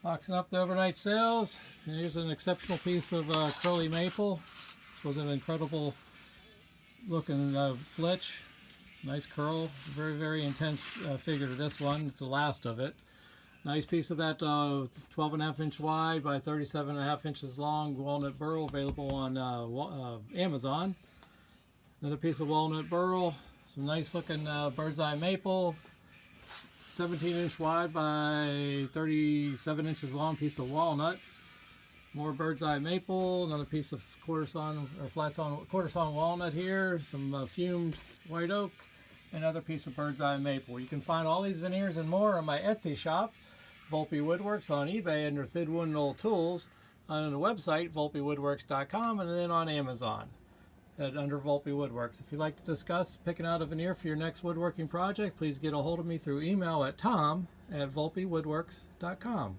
Boxing up the overnight sales. Here's an exceptional piece of curly maple. This was an incredible looking flitch. Nice curl. Very, very intense figure to this one. It's the last of it. Nice piece of that 12.5 inch wide by 37.5 inches long walnut burl, available on Amazon. Another piece of walnut burl. Some nice looking bird's eye maple. 17 inch wide by 37 inches long piece of walnut. More bird's eye maple. Another piece of quarter sawn walnut here. Some fumed white oak. Another piece of bird's eye maple. You can find all these veneers and more on my Etsy shop, Volpe Woodworks, on eBay under ThinWoodandOldTools, on the website VolpeWoodworks.com, and then on Amazon under Volpe Woodworks. If you'd like to discuss picking out a veneer for your next woodworking project, please get a hold of me through email at tom@VolpeWoodworks.com.